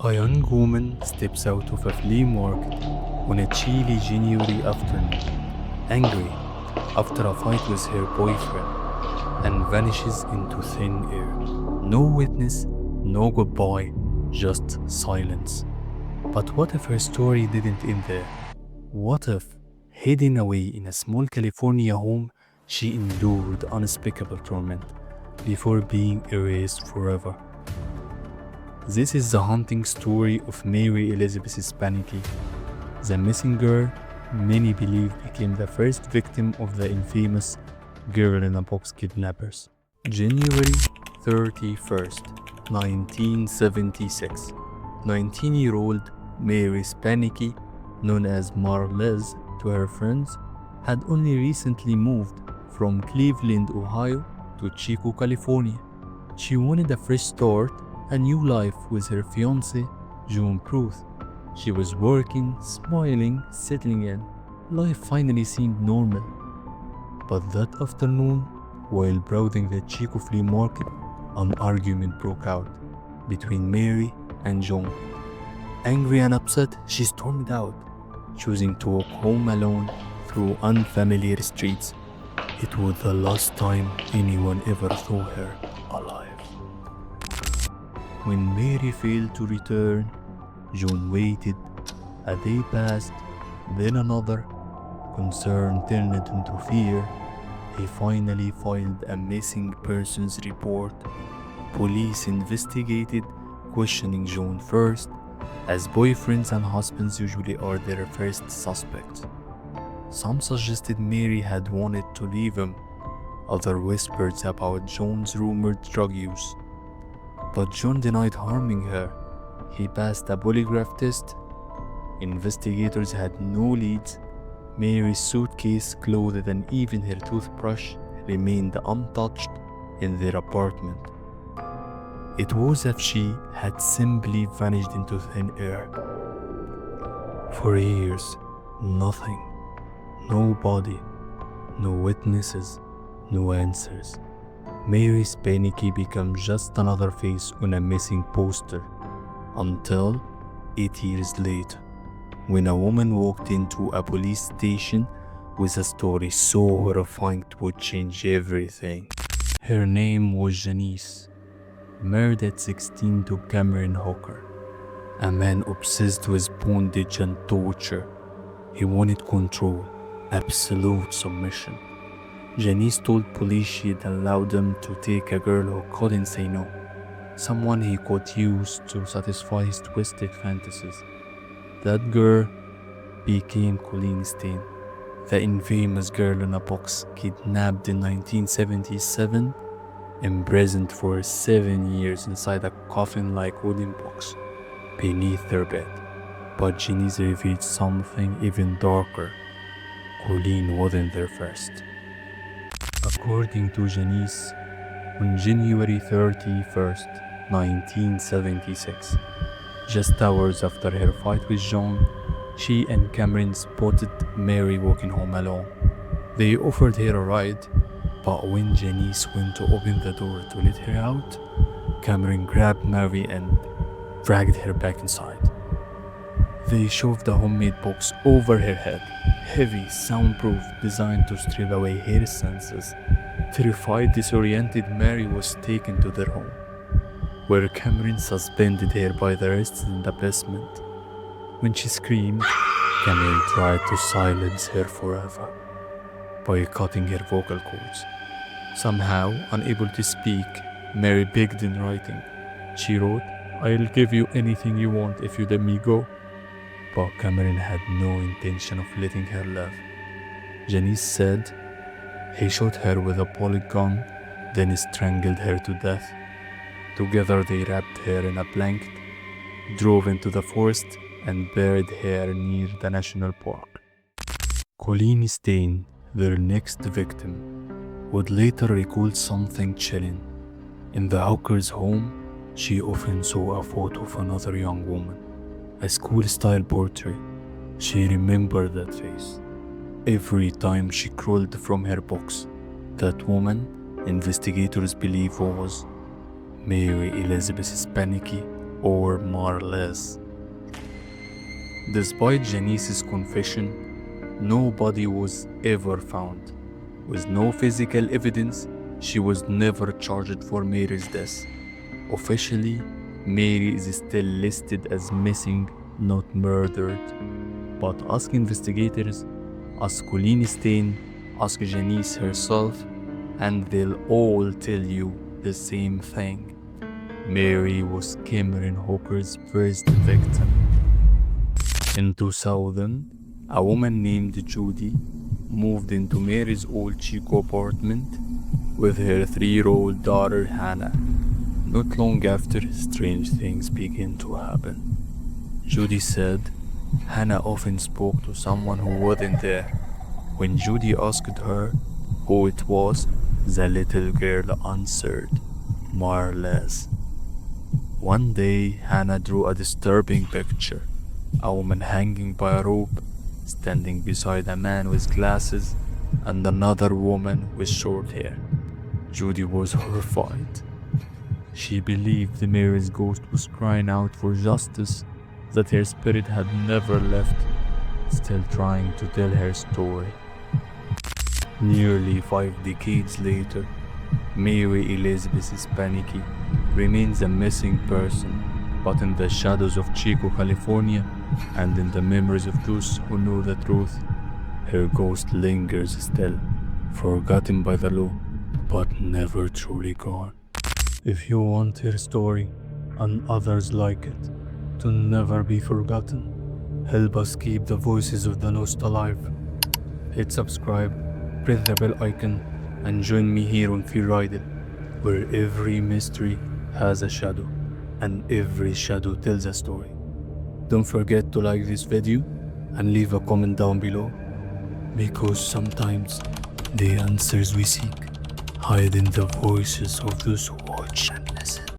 A young woman steps out of a flea market on a chilly January afternoon, angry after a fight with her boyfriend, and vanishes into thin air. No witness, no goodbye, just silence. But what if her story didn't end there? What if, hidden away in a small California home, she endured unspeakable torment before being erased forever? This is the haunting story of Marie Elizabeth Spannhake, the missing girl many believe became the first victim of the infamous girl in a box kidnappers. January 31st, 1976. 19-year-old Marie Spannhake, known as Liz to her friends, had only recently moved from Cleveland, Ohio to Chico, California. She wanted a fresh start, a new life with her fiancé, John Pruth. She was working, smiling, settling in. Life finally seemed normal. But that afternoon, while browsing the Chico flea market, an argument broke out between Mary and John. Angry and upset, she stormed out, choosing to walk home alone through unfamiliar streets. It was the last time anyone ever saw her alive. When Mary failed to return, John waited. A day passed, then another. Concern turned into fear. He finally filed a missing persons report. Police investigated, questioning John first, as boyfriends and husbands usually are their first suspects. Some suggested Mary had wanted to leave him. Others whispered about John's rumored drug use. But John denied harming her. He passed a polygraph test. Investigators had no leads. Mary's suitcase, clothes, and even her toothbrush remained untouched in their apartment. It was as if she had simply vanished into thin air. For years, nothing. No body, no witnesses, no answers. Marie Spannhake became just another face on a missing poster, until 8 years later, when a woman walked into a police station with a story so horrifying it would change everything. Her name was Janice, married at 16 to Cameron Hooker, a man obsessed with bondage and torture. He wanted control, absolute submission. Janice told police she'd allowed him to take a girl who couldn't say no, someone he could use to satisfy his twisted fantasies. That girl became Colleen Stain, the infamous girl in a box kidnapped in 1977, imprisoned for 7 years inside a coffin-like wooden box beneath their bed. But Janice revealed something even darker. Colleen wasn't there first. According to Janice, on January 31st, 1976, just hours after her fight with John, she and Cameron spotted Mary walking home alone. They offered her a ride, but when Janice went to open the door to let her out, Cameron grabbed Mary and dragged her back inside. They shoved a homemade box over her head, heavy, soundproof, designed to strip away her senses. Terrified, disoriented, Mary was taken to their home, where Cameron suspended her by the wrists in the basement. When she screamed, Cameron tried to silence her forever by cutting her vocal cords. Somehow, unable to speak, Mary begged in writing. She wrote, "I'll give you anything you want if you let me go." But Cameron had no intention of letting her live. Janice said he shot her with a bullet gun, then strangled her to death. Together they wrapped her in a blanket, drove into the forest, and buried her near the national park. Colleen Stain, their next victim, would later recall something chilling. In the Hooker's home, she often saw a photo of another young woman, a school-style portrait. She remembered that face. Every time she crawled from her box, that woman, investigators believe was Marie Elizabeth Spannhake, or Marlez. Despite Janice's confession, no body was ever found. With no physical evidence, she was never charged for Mary's death. Officially, Mary is still listed as missing, not murdered. But ask investigators, ask Colleen Stain, ask Janice herself, and they'll all tell you the same thing. Mary was Cameron Hooker's first victim. In 2000, a woman named Judy moved into Mary's old Chico apartment with her 3-year-old daughter Hannah. Not long after, strange things began to happen. Judy said Hannah often spoke to someone who wasn't there. When Judy asked her who it was, the little girl answered, Marlez. One day, Hannah drew a disturbing picture. A woman hanging by a rope, standing beside a man with glasses, and another woman with short hair. Judy was horrified. She believed Mary's ghost was crying out for justice, that her spirit had never left, still trying to tell her story. Nearly 5 decades later, Marie Elizabeth Spannhake remains a missing person, but in the shadows of Chico, California, and in the memories of those who know the truth, her ghost lingers still, forgotten by the law, but never truly gone. If you want her story, and others like it, to never be forgotten, help us keep the voices of the lost alive. Hit subscribe, press the bell icon, and join me here on Riddle, where every mystery has a shadow, and every shadow tells a story. Don't forget to like this video and leave a comment down below, because sometimes the answers we seek hide in the voices of those who watch and listen.